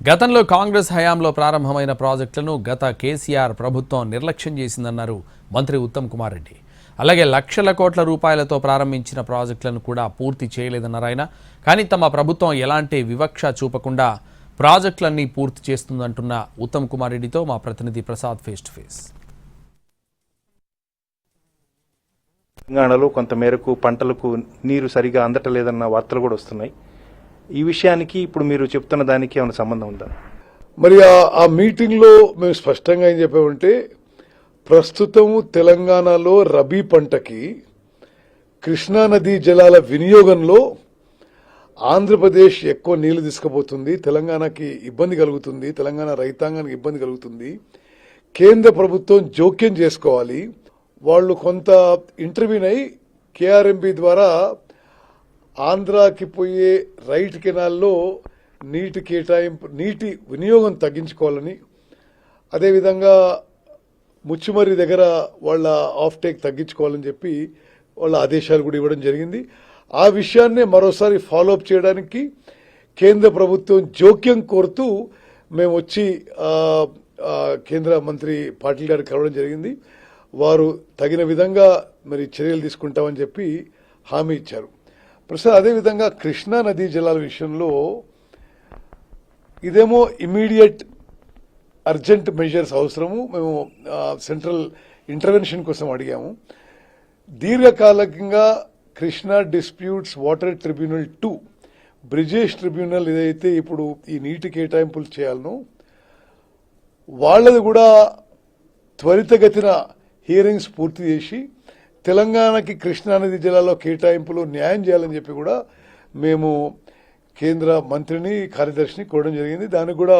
గతంలో కాంగ్రెస్ హయాంలో ప్రారంభమైన ప్రాజెక్టులను గత కేసీఆర్ ప్రభుత్వం నిర్లక్ష్యం చేసిందన్నారు మంత్రి ఉత్తమ్ కుమార్ రెడ్డి. అలాగే లక్షల కోట్ల రూపాయలతో ప్రారంభించిన ప్రాజెక్టులను కూడా పూర్తి చేయలేదన్నారు ఆయన. కానీ తమ ప్రభుత్వం ఎలాంటి వివక్ష చూపకుండా ప్రాజెక్టులన్నీ పూర్తి చేస్తుందంటున్న ఉత్తమ్ కుమార్ రెడ్డితో మా ప్రతినిధి ప్రసాద్ ఫేస్ టు ఫేస్. తెలంగాణలో కొంత మేరకు పంటలకు నీరు సరిగా అందటలేదన్న వార్తలు కూడా వస్తున్నాయి. ఈ విషయానికి ఇప్పుడు మీరు చెప్తున్న దానికి ఏమైనా సంబంధం ఉందా? మరి ఆ మీటింగ్లో మేము స్పష్టంగా ఏం చెప్పామంటే, ప్రస్తుతం తెలంగాణలో రబీ పంటకి కృష్ణానదీ జలాల వినియోగంలో ఆంధ్రప్రదేశ్ ఎక్కువ నీళ్లు తీసుకుపోతుంది, తెలంగాణకి ఇబ్బంది కలుగుతుంది, తెలంగాణ రైతాంగానికి ఇబ్బంది కలుగుతుంది. కేంద్ర ప్రభుత్వం జోక్యం చేసుకోవాలి. వాళ్ళు కొంత ఇంటర్వ్యూన్ అయి కేఆర్ఎంబి ద్వారా ఆంధ్రాకి పోయే రైట్ కెనాల్లో నీటి కేటాయింపు, నీటి వినియోగం తగ్గించుకోవాలని, అదేవిధంగా ముచ్చుమర్రి దగ్గర వాళ్ళ ఆఫ్ టేక్ తగ్గించుకోవాలని చెప్పి వాళ్ళ ఆదేశాలు కూడా ఇవ్వడం జరిగింది. ఆ విషయాన్నే మరోసారి ఫాలోఅప్ చేయడానికి కేంద్ర ప్రభుత్వం జోక్యం కోరుతూ మేము వచ్చి కేంద్ర మంత్రి పాటిల్ గారికి కలవడం జరిగింది. వారు తగిన విధంగా మరి చర్యలు తీసుకుంటామని చెప్పి హామీ ఇచ్చారు. ప్రస్తుతం అదేవిధంగా కృష్ణా నదీ జలాల విషయంలో ఇదేమో ఇమీడియట్ అర్జెంట్ మెజర్స్ అవసరము. మేము సెంట్రల్ ఇంటర్వెన్షన్ కోసం అడిగాము. దీర్ఘకాలికంగా Krishna disputes water tribunal 2 Brijesh tribunal ఏదైతే ఇప్పుడు ఈ నీటి కేటాయింపులు చేయాలనో వాళ్ళది కూడా త్వరితగతిన హియరింగ్స్ పూర్తి చేసి తెలంగాణకి కృష్ణానది జిల్లాలో కేటాయింపులు న్యాయం చేయాలని చెప్పి కూడా మేము కేంద్ర మంత్రిని, కార్యదర్శిని కోరడం జరిగింది. దానికి కూడా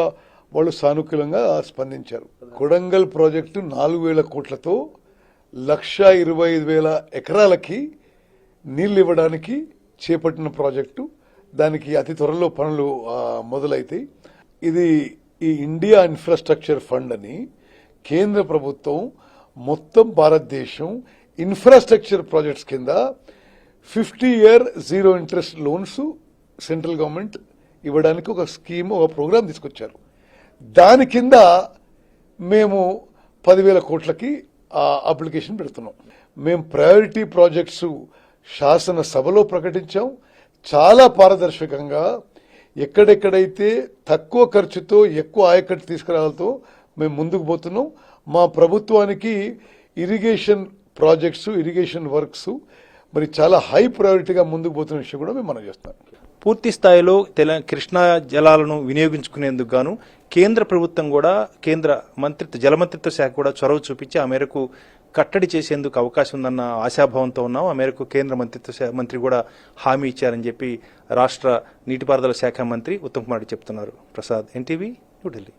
వాళ్ళు సానుకూలంగా స్పందించారు. కొడంగల్ ప్రాజెక్టు 4,000 కోట్లతో 1,25,000 ఎకరాలకి నీళ్లు ఇవ్వడానికి చేపట్టిన ప్రాజెక్టు. దానికి అతి త్వరలో పనులు మొదలైతాయి. ఇది ఈ ఇండియా ఇన్ఫ్రాస్ట్రక్చర్ ఫండ్ అని కేంద్ర ప్రభుత్వం మొత్తం భారతదేశం ఇన్ఫ్రాస్ట్రక్చర్ ప్రాజెక్ట్స్ కింద 50-year zero interest loans central government ఇవ్వడానికి ఒక స్కీమ్, ఒక ప్రోగ్రాం తీసుకొచ్చారు. దాని కింద మేము 10,000 కోట్లకి అప్లికేషన్ పెడుతున్నాం. మేము ప్రయారిటీ ప్రాజెక్ట్స్ శాసనసభలో ప్రకటించాం. చాలా పారదర్శకంగా ఎక్కడెక్కడైతే తక్కువ ఖర్చుతో ఎక్కువ ఆయకట్టు తీసుకురావాలతో మేము ముందుకు పోతున్నాం. మా ప్రభుత్వానికి ఇరిగేషన్ ప్రాజెక్ట్స్, ఇరిగేషన్ వర్క్స్ మరి చాలా హై ప్రయారిటీగా ముందుకు పోతున్న విషయం కూడా మేము మనం చేస్తాం. పూర్తి స్థాయిలో కృష్ణా జలాలను వినియోగించుకునేందుకు గాను కేంద్ర ప్రభుత్వం కూడా, కేంద్ర జలమంత్రిత్వ శాఖ కూడా చొరవ చూపించి ఆ మేరకు కట్టడి చేసేందుకు అవకాశం ఉందన్న ఆశాభావంతో ఉన్నాం. ఆ మేరకు కేంద్ర మంత్రి కూడా హామీ ఇచ్చారని చెప్పి రాష్ట్ర నీటిపారుదల శాఖ మంత్రి ఉత్తమ్ కుమార్ రెడ్డి చెప్తున్నారు. ప్రసాద్, ఎన్టీవీ, న్యూఢిల్లీ.